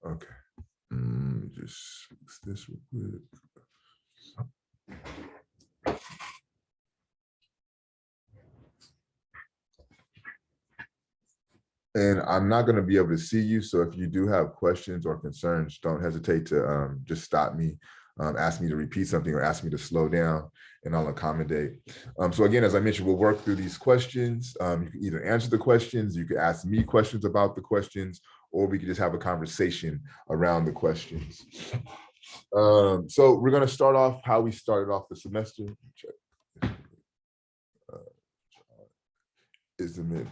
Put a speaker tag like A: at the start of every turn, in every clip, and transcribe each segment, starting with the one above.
A: Okay. Let me just fix this real quick. And I'm not going to be able to see you. So if you do have questions or concerns, don't hesitate to just stop me, ask me to repeat something or ask me to slow down, and I'll accommodate. So again, as I mentioned, we'll work through these questions. You can either answer the questions, you can ask me questions about the questions, or we could just have a conversation around the questions. So we're going to start off how we started off the semester. Check. Is the mid.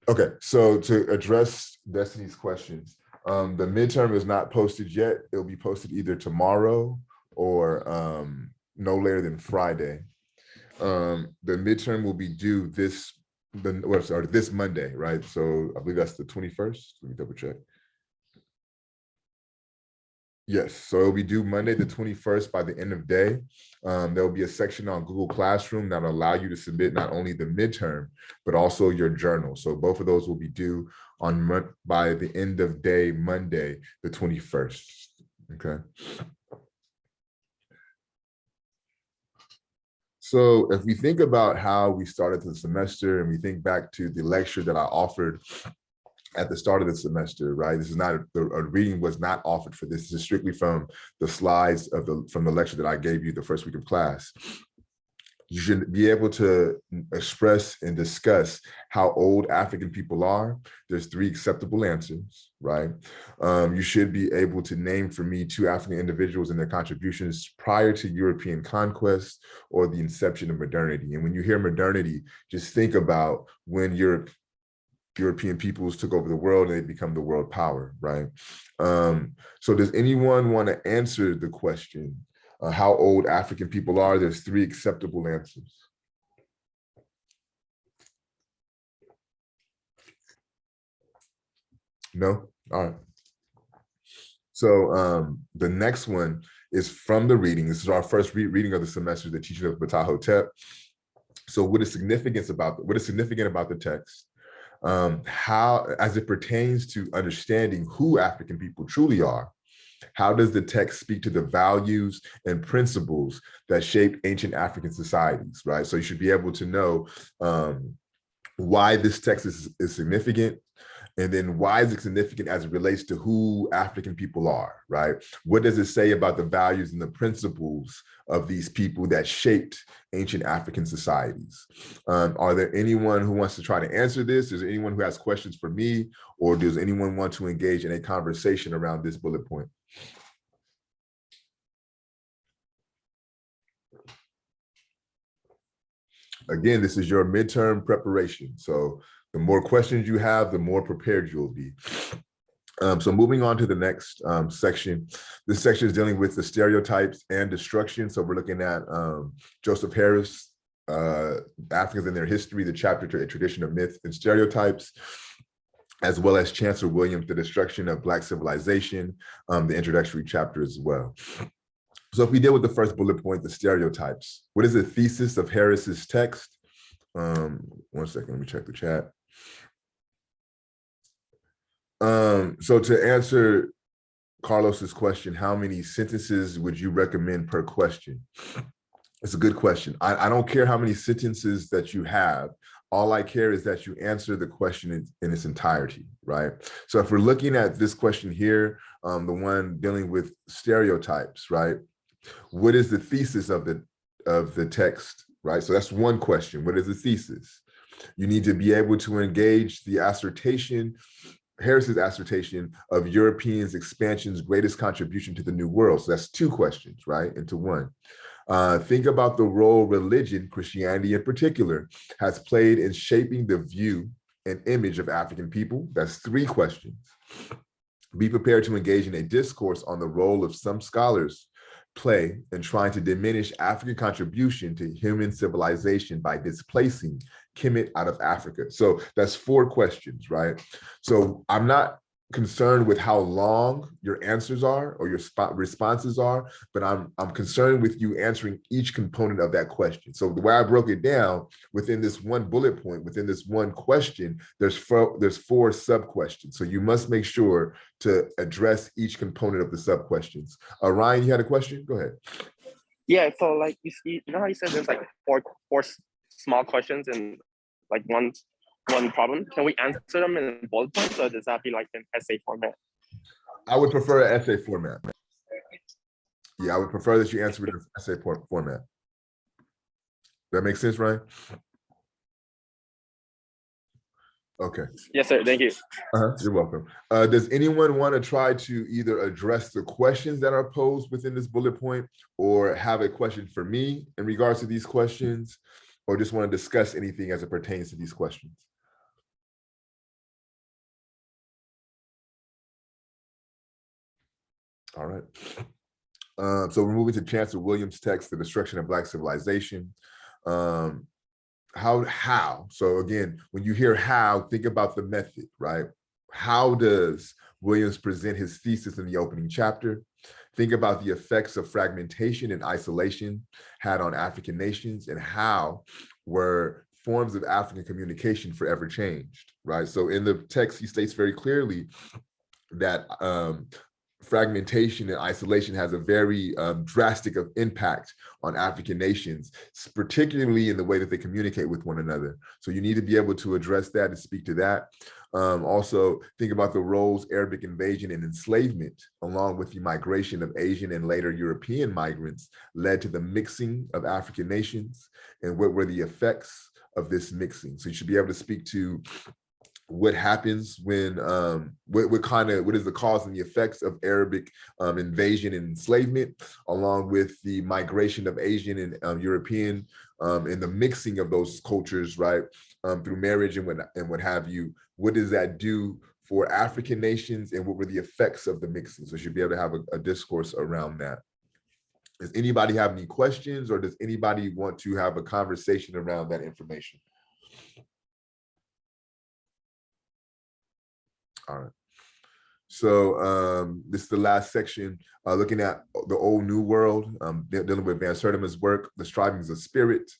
A: Okay, so to address Destiny's questions, the midterm is not posted yet. It'll be posted either tomorrow or no later than Friday. The midterm will be due this Monday, right? So I believe that's the 21st. Let me double check. Yes, so it'll be due Monday the 21st by the end of day. There will be a section on Google Classroom that will allow you to submit not only the midterm, but also your journal. So both of those will be due by the end of day, Monday, the 21st, okay? So if we think about how we started the semester and we think back to the lecture that I offered at the start of the semester, right? This is not a reading was not offered for this. This is strictly from the slides from the lecture that I gave you the first week of class. You should be able to express and discuss how old African people are. There's 3 acceptable answers, right? You should be able to name for me 2 African individuals and their contributions prior to European conquest or the inception of modernity. And when you hear modernity, just think about when European peoples took over the world and they become the world power, right? So does anyone want to answer the question, how old African people are? There's 3 acceptable answers. No? All right. So the next one is from the reading. This is our first reading of the semester, the teaching of Ptah-hotep. So what is significant about the text? How, as it pertains to understanding who African people truly are, how does the text speak to the values and principles that shaped ancient African societies, right? So you should be able to know why this text is significant, and then why is it significant as it relates to who African people are, right? What does it say about the values and the principles of these people that shaped ancient African societies? Are there anyone who wants to try to answer this? Is there anyone who has questions for me, or does anyone want to engage in a conversation around this bullet point? Again, this is your midterm preparation. So the more questions you have, the more prepared you'll be. So moving on to the next section. This section is dealing with the stereotypes and destruction. So we're looking at Joseph Harris, Africans and Their History, the chapter to a tradition of myth and stereotypes, as well as Chancellor Williams, The Destruction of Black Civilization, the introductory chapter as well. So if we deal with the first bullet point, the stereotypes, what is the thesis of Harris's text? 1 second, let me check the chat. So to answer Carlos's question, how many sentences would you recommend per question? It's a good question. I don't care how many sentences that you have. All I care is that you answer the question in its entirety, right? So if we're looking at this question here, the one dealing with stereotypes, right? What is the thesis of the text, right? So that's one question. What is the thesis? You need to be able to engage the assertion, Harris's assertion of Europeans' expansion's greatest contribution to the New World. So that's 2 questions, right, into one. Think about the role religion, Christianity in particular, has played in shaping the view and image of African people. That's 3 questions. Be prepared to engage in a discourse on the role of some scholars play in trying to diminish African contribution to human civilization by displacing Kemet out of Africa. So that's 4 questions, right? So I'm not concerned with how long your answers are or your responses are, but I'm concerned with you answering each component of that question. So the way I broke it down, within this one bullet point, within this one question, there's four sub questions. So you must make sure to address each component of the sub questions. Ryan, you had a question? Go ahead.
B: Yeah, so like you know how you said there's like four small questions and like one problem. Can we answer them in bullet points, or does that be like an essay format?
A: I would prefer an essay format. Yeah, I would prefer that you answer with an essay format. That makes sense, Ryan? Okay.
B: Yes, sir. Thank you.
A: You're welcome. Does anyone want to try to either address the questions that are posed within this bullet point, or have a question for me in regards to these questions, or just want to discuss anything as it pertains to these questions? All right. So we're moving to Chancellor Williams' text, The Destruction of Black Civilization. How? So again, when you hear how, think about the method, right? How does Williams present his thesis in the opening chapter? Think about the effects of fragmentation and isolation had on African nations, and how were forms of African communication forever changed, right? So in the text, he states very clearly that fragmentation and isolation has a very drastic impact on African nations, particularly in the way that they communicate with one another. So you need to be able to address that and speak to that. Also, think about the roles Arabic invasion and enslavement, along with the migration of Asian and later European migrants, led to the mixing of African nations, and what were the effects of this mixing. So you should be able to speak to what happens when, what is the cause and the effects of Arabic invasion and enslavement, along with the migration of Asian and European, and the mixing of those cultures, right, through marriage and what have you. What does that do for African nations, and what were the effects of the mixing? So you should be able to have a discourse around that. Does anybody have any questions, or does anybody want to have a conversation around that information? All right. So this is the last section, looking at the old new world, dealing with Van Sertima's work, The Strivings of Spirits.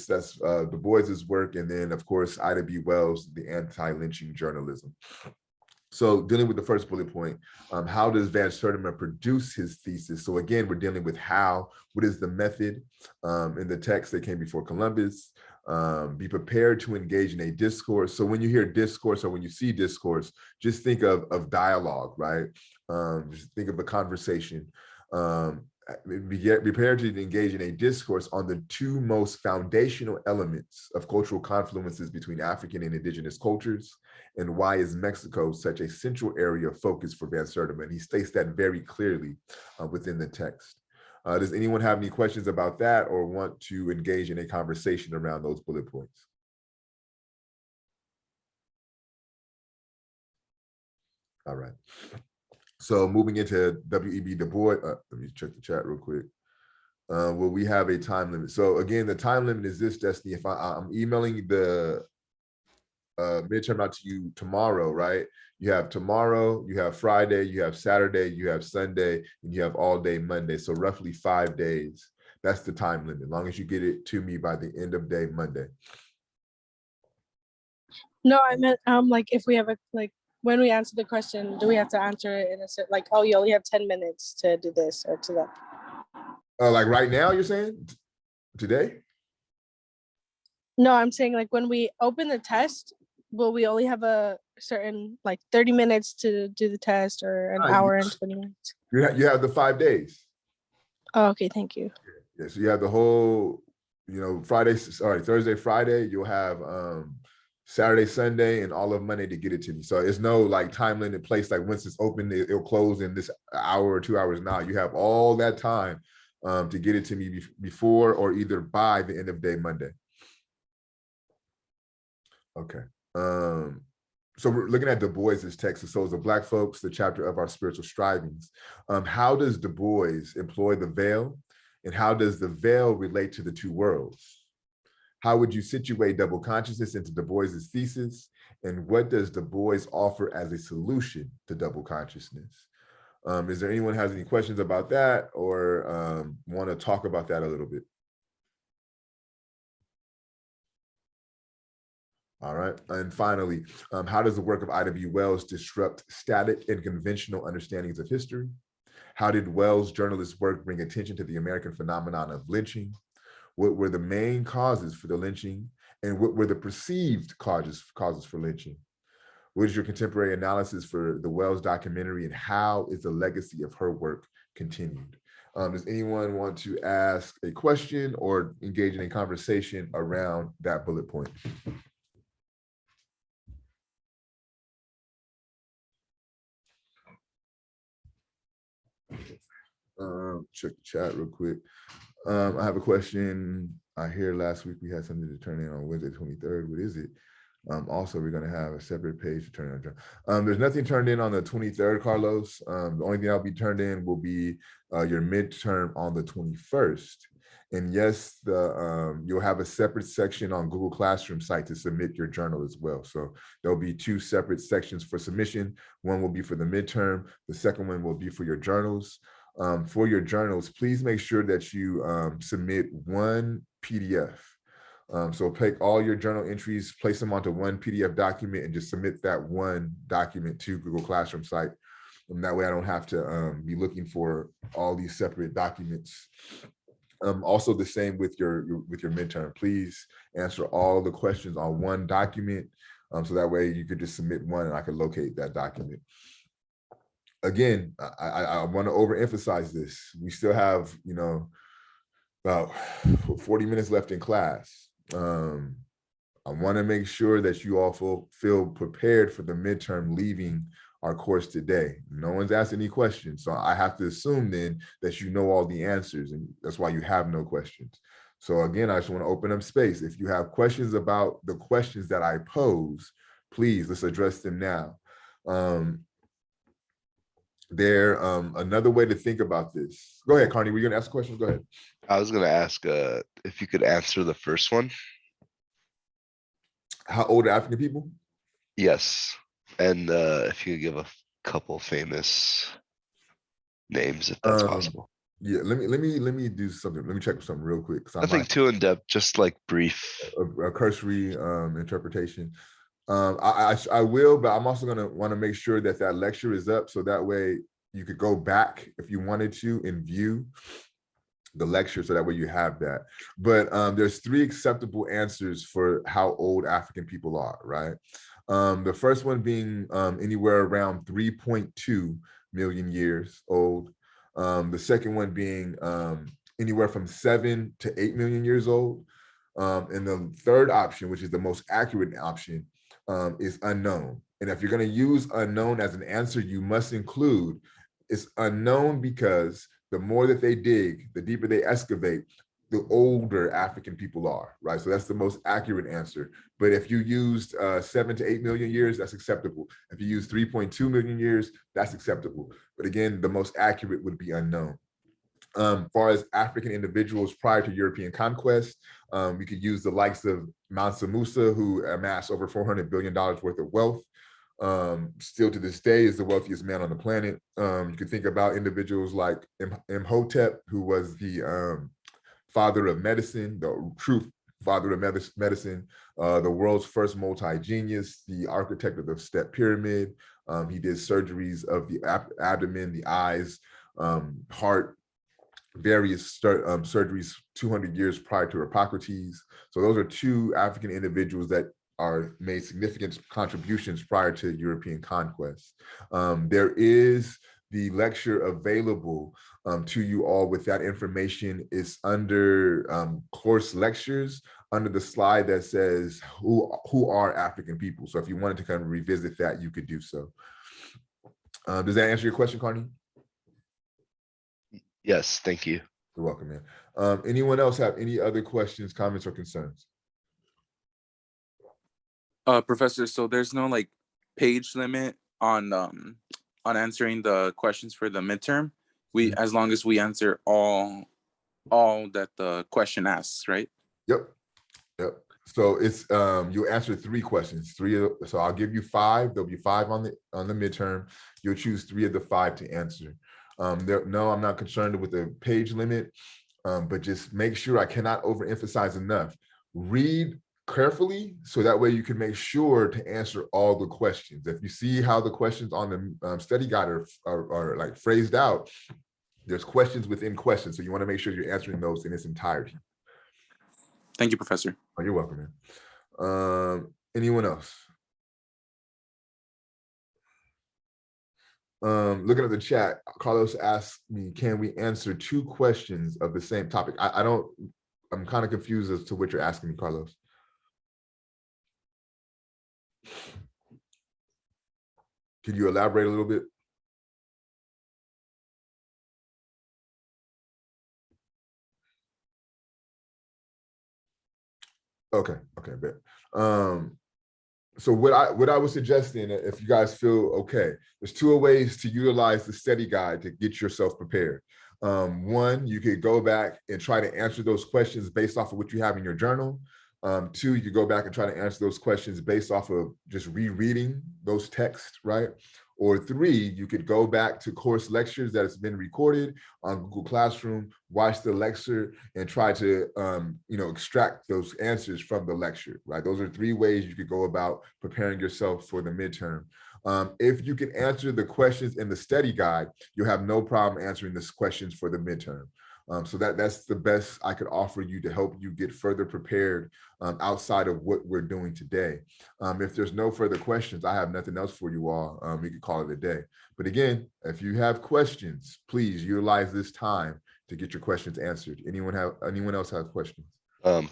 A: That's Du Bois's work, and then of course Ida B. Wells, The Anti-Lynching Journalism. So dealing with the first bullet point, how does Van Sertima produce his thesis? So again, we're dealing with how. What is the method? In the text that came before Columbus, be prepared to engage in a discourse. So when you hear discourse, or when you see discourse, just think of dialogue, right? Just think of a conversation. Be prepared to engage in a discourse on the two most foundational elements of cultural confluences between African and indigenous cultures, and why is Mexico such a central area of focus for Van Sertima? And he states that very clearly within the text. Does anyone have any questions about that, or want to engage in a conversation around those bullet points? All right. So moving into W.E.B. Du Bois, let me check the chat real quick. Will we have a time limit? So again, the time limit is this, Destiny. If I'm emailing the midterm out to you tomorrow, right? You have tomorrow, you have Friday, you have Saturday, you have Sunday, and you have all day Monday. So roughly 5 days. That's the time limit, as long as you get it to me by the end of day Monday.
C: No, I meant like if we have a when we answer the question, do we have to answer it in a certain, like, oh, you only have 10 minutes to do this or to that?
A: Like right now, you're saying? Today?
C: No, I'm saying like when we open the test, will we only have a certain like 30 minutes to do the test, or an hour and 20 minutes?
A: You have the 5 days.
C: Oh, okay, thank you.
A: Yeah, so you have the whole, Thursday, Friday, you'll have Saturday, Sunday, and all of Monday to get it to me. So it's no like time limit place, like once it's open, it'll close in this hour or 2 hours. Now you have all that time to get it to me before or either by the end of day Monday. Okay. So we're looking at Du Bois's text, The Souls of Black Folks, the chapter of our spiritual strivings. How does Du Bois employ the veil, and how does the veil relate to the two worlds? How would you situate double consciousness into Du Bois's thesis? And what does Du Bois offer as a solution to double consciousness? Is there anyone has any questions about that or want to talk about that a little bit? All right. And finally, how does the work of I.W. Wells disrupt static and conventional understandings of history? How did Wells' journalist work bring attention to the American phenomenon of lynching? What were the main causes for the lynching? And what were the perceived causes for lynching? What is your contemporary analysis for the Wells documentary, and how is the legacy of her work continued? Does anyone want to ask a question or engage in a conversation around that bullet point? Check the chat real quick. I have a question. I hear last week we had something to turn in on Wednesday 23rd. What is it? Also, we're going to have a separate page to turn in. There's nothing turned in on the 23rd, Carlos. The only thing that'll be turned in will be your midterm on the 21st. And yes, you'll have a separate section on Google Classroom site to submit your journal as well. So there'll be 2 separate sections for submission. One will be for the midterm. The second one will be for your journals. For your journals, please make sure that you submit one PDF. So take all your journal entries, place them onto one PDF document, and just submit that one document to Google Classroom site. And that way I don't have to be looking for all these separate documents. Also the same with your midterm. Please answer all the questions on one document. So that way you could just submit one and I can locate that document. Again, I want to overemphasize this. We still have, about 40 minutes left in class. I want to make sure that you all feel prepared for the midterm leaving our course today. No one's asked any questions, so I have to assume then that you know all the answers, and that's why you have no questions. So again, I just want to open up space. If you have questions about the questions that I pose, please, let's address them now. Another way to think about this. Go ahead, Carney. Were you gonna ask a question? Go ahead.
D: I was gonna ask if you could answer the first one.
A: How old are African people?
D: Yes, and if you could give a couple famous names, if that's possible.
A: Yeah, let me do something. Let me check something real quick.
D: Nothing too in depth, just like brief.
A: A cursory interpretation. I will, but I'm also gonna want to make sure that that lecture is up, so that way you could go back if you wanted to and view the lecture, so that way you have that. But there's 3 acceptable answers for how old African people are, right? The first one being anywhere around 3.2 million years old. The second one being anywhere from 7 to 8 million years old. And the third option, which is the most accurate option, is unknown. And if you're going to use unknown as an answer, you must include it's unknown because the more that they dig, the deeper they excavate, the older African people are, right? So that's the most accurate answer. But if you used 7 to 8 million years, that's acceptable. If you use 3.2 million years, that's acceptable. But again, the most accurate would be unknown. Far as African individuals prior to European conquest, we could use the likes of Mansa Musa, who amassed over $400 billion worth of wealth. Still to this day is the wealthiest man on the planet. You could think about individuals like Imhotep, who was the father of medicine, the true father of medicine, the world's first multi-genius, the architect of the step pyramid. He did surgeries of the abdomen, the eyes, heart, various surgeries 200 years prior to Hippocrates. So those are 2 African individuals that made significant contributions prior to European conquest. There is the lecture available to you all with that information. Is under course lectures under the slide that says who are African people. So if you wanted to kind of revisit that, you could do so. Does that answer your question, Carney?
D: Yes, thank you.
A: You're welcome, man. Anyone else have any other questions, comments, or concerns?
E: Professor, so there's no like page limit on answering the questions for the midterm. As long as we answer all that the question asks, right?
A: Yep. Yep. So it's you'll answer 3 questions. So I'll give you 5. There'll be 5 on the midterm. You'll choose 3 of the 5 to answer. No, I'm not concerned with the page limit, but just make sure, I cannot overemphasize enough. Read carefully so that way you can make sure to answer all the questions. If you see how the questions on the study guide are like phrased out, there's questions within questions. So you want to make sure you're answering those in its entirety.
E: Thank you, Professor.
A: Oh, you're welcome, man. Anyone else? Looking at the chat, Carlos asked me, can we answer 2 questions of the same topic? I'm kind of confused as to what you're asking me, Carlos. Can you elaborate a little bit? Okay, bet. So what I was suggesting, if you guys feel okay, there's 2 ways to utilize the study guide to get yourself prepared. One, you could go back and try to answer those questions based off of what you have in your journal. 2, you could go back and try to answer those questions based off of just rereading those texts, right? Or 3, you could go back to course lectures that has been recorded on Google Classroom, watch the lecture, and try to extract those answers from the lecture, right? Those are 3 ways you could go about preparing yourself for the midterm. If you can answer the questions in the study guide, you'll have no problem answering the questions for the midterm. So that's the best I could offer you to help you get further prepared outside of what we're doing today. If there's no further questions, I have nothing else for you all. We could call it a day. But again, if you have questions, please utilize this time to get your questions answered. Anyone else have questions?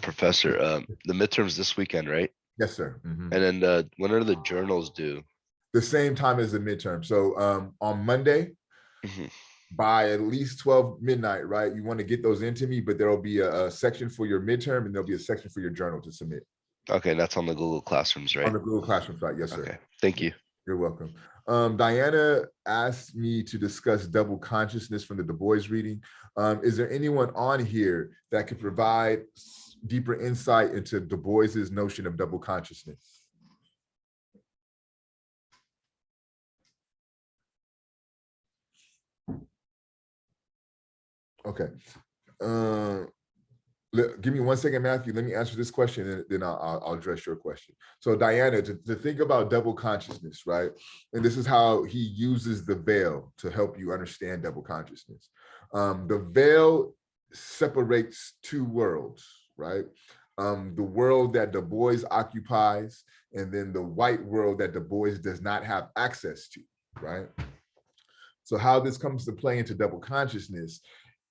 D: Professor, the midterms this weekend, right?
A: Yes, sir. Mm-hmm.
D: And then when are the journals due?
A: The same time as the midterm. So on Monday, by at least 12 midnight, right? You want to get those into me, but there'll be a section for your midterm and there'll be a section for your journal to submit.
D: Okay, that's on the Google Classrooms, right?
A: On the Google Classroom site, yes, sir.
D: Okay, thank you.
A: You're welcome. Diana asked me to discuss double consciousness from the Du Bois reading. Is there anyone on here that could provide deeper insight into Du Bois's notion of double consciousness? Okay. Give me 1 second, Matthew. Let me answer this question, and then I'll address your question. So Diana, to think about double consciousness, right? And this is how he uses the veil to help you understand double consciousness. The veil separates 2 worlds, right? The world that Du Bois occupies, and then the white world that Du Bois does not have access to, right? So how this comes to play into double consciousness,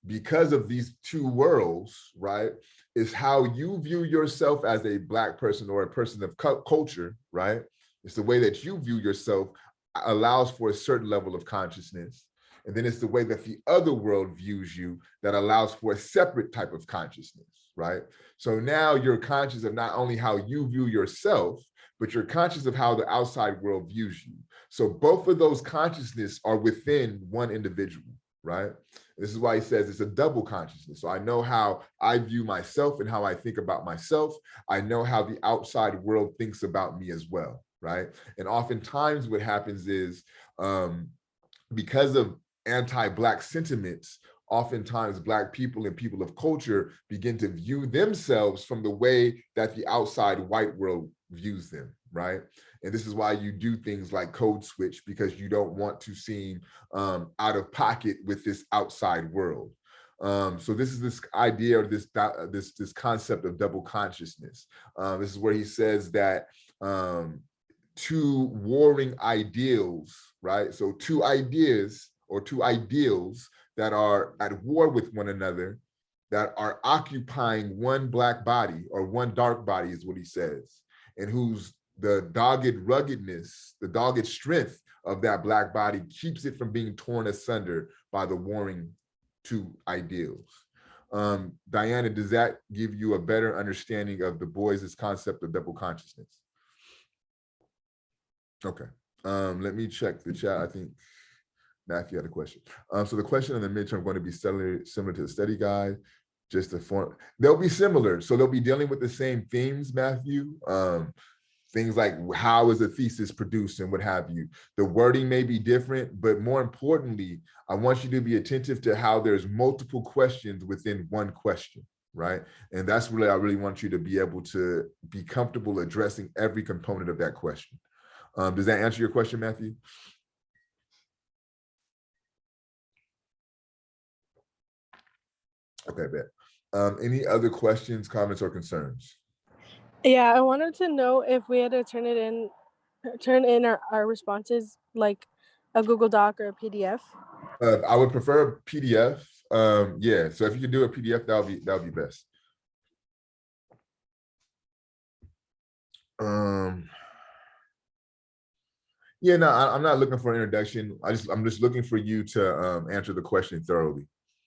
A: because of these 2 worlds, right, is how you view yourself as a Black person or a person of culture, right? It's the way that you view yourself allows for a certain level of consciousness. And then it's the way that the other world views you that allows for a separate type of consciousness, right? So now you're conscious of not only how you view yourself, but you're conscious of how the outside world views you. So both of those consciousness are within one individual, right? This is why he says it's a double consciousness. So I know how I view myself and how I think about myself. I know how the outside world thinks about me as well, right? And oftentimes what happens is because of anti-Black sentiments, oftentimes Black people and people of culture begin to view themselves from the way that the outside white world views them, right? And this is why you do things like code switch, because you don't want to seem out of pocket with this outside world. So this is this idea, or this concept of double consciousness. This is where he says that 2 warring ideals, right? So 2 ideas or 2 ideals that are at war with one another, that are occupying one Black body or one dark body, is what he says, and whose the dogged ruggedness, the dogged strength of that Black body keeps it from being torn asunder by the warring 2 ideals. Diana, does that give you a better understanding of Du Bois's concept of double consciousness? Okay, let me check the chat. I think Matthew had a question. So the question on the midterm going to be similar to the study guide. just a form. They'll be similar. So they'll be dealing with the same themes, Matthew. Things like how is a thesis produced and what have you. The wording may be different, but more importantly, I want you to be attentive to how there's multiple questions within one question, right? And that's really, I really want you to be able to be comfortable addressing every component of that question. Does that answer your question, Matthew? Okay, bet. Any other questions, comments, or concerns?
C: Yeah, I wanted to know if we had to turn in our responses like a Google Doc or a PDF.
A: I would prefer a PDF. Yeah, so if you can do a PDF, that'll be best. Yeah, no, I'm not looking for an introduction. I'm just looking for you to answer the question thoroughly.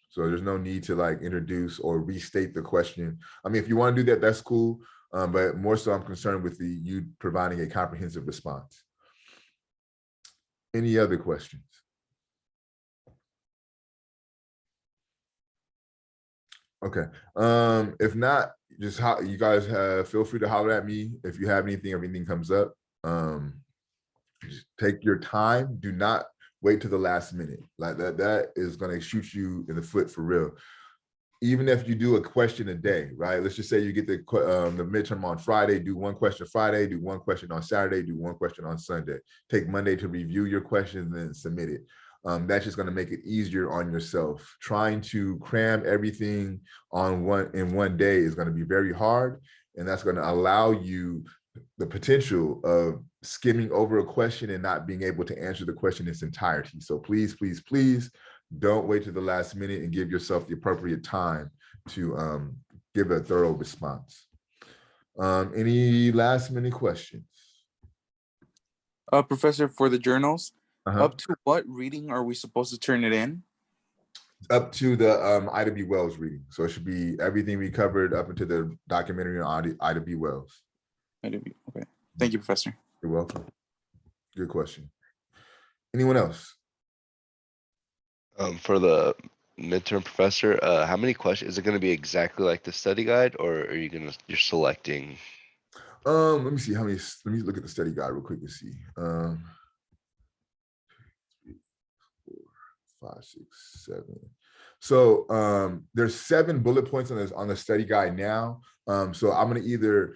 A: So there's no need to like introduce or restate the question. I mean, if you want to do that, that's cool. But more so, I'm concerned with you providing a comprehensive response. Any other questions? Okay. If not, just you guys feel free to holler at me if you have anything, if anything comes up. Just take your time. Do not wait to the last minute. Like that is going to shoot you in the foot for real. Even if you do a question a day, right? Let's just say you get the midterm on Friday, do one question Friday, do one question on Saturday, do one question on Sunday. Take Monday to review your questions and then submit it. That's just going to make it easier on yourself. Trying to cram everything in one day is going to be very hard, and that's going to allow you the potential of skimming over a question and not being able to answer the question in its entirety. So please, please, please don't wait to the last minute and give yourself the appropriate time to give a thorough response. Any last minute questions?
E: Professor, for the journals, up to what reading are we supposed to turn it in?
A: Up to the Ida B. Wells reading. So it should be everything we covered up into the documentary on Ida B. Wells.
E: Okay. Thank you, Professor.
A: You're welcome. Good question. Anyone else?
D: For the midterm, Professor, how many questions? Is it going to be exactly like the study guide, or are you're selecting?
A: Let me see how many. Let me look at the study guide real quick to see. 5, 6, 7. So there's 7 bullet points on the study guide now. So I'm going to either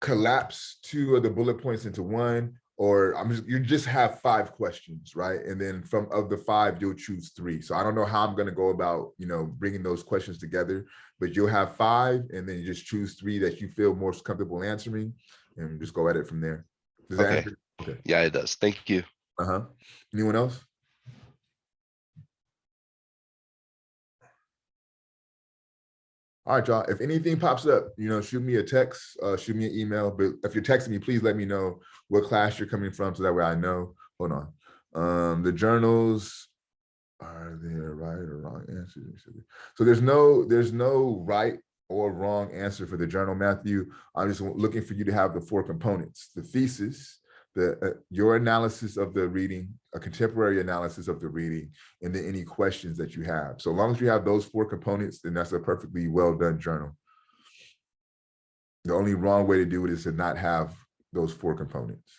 A: collapse 2 of the bullet points into one, or you just have 5 questions, right? And then of the 5, you'll choose 3. So I don't know how I'm going to go about, bringing those questions together, but you'll have 5, and then you just choose 3 that you feel most comfortable answering, and just go at it from there. Does that answer? Okay.
D: Yeah, it does. Thank you.
A: Anyone else? All right, y'all. If anything pops up, shoot me a text, shoot me an email. But if you're texting me, please let me know what class you're coming from so that way I know. Hold on. The journals, are there right or wrong answers? So there's no right or wrong answer for the journal, Matthew. I'm just looking for you to have the 4 components: the thesis, your analysis of the reading, a contemporary analysis of the reading, and then any questions that you have. So long as you have those 4 components, then that's a perfectly well done journal. The only wrong way to do it is to not have those 4 components.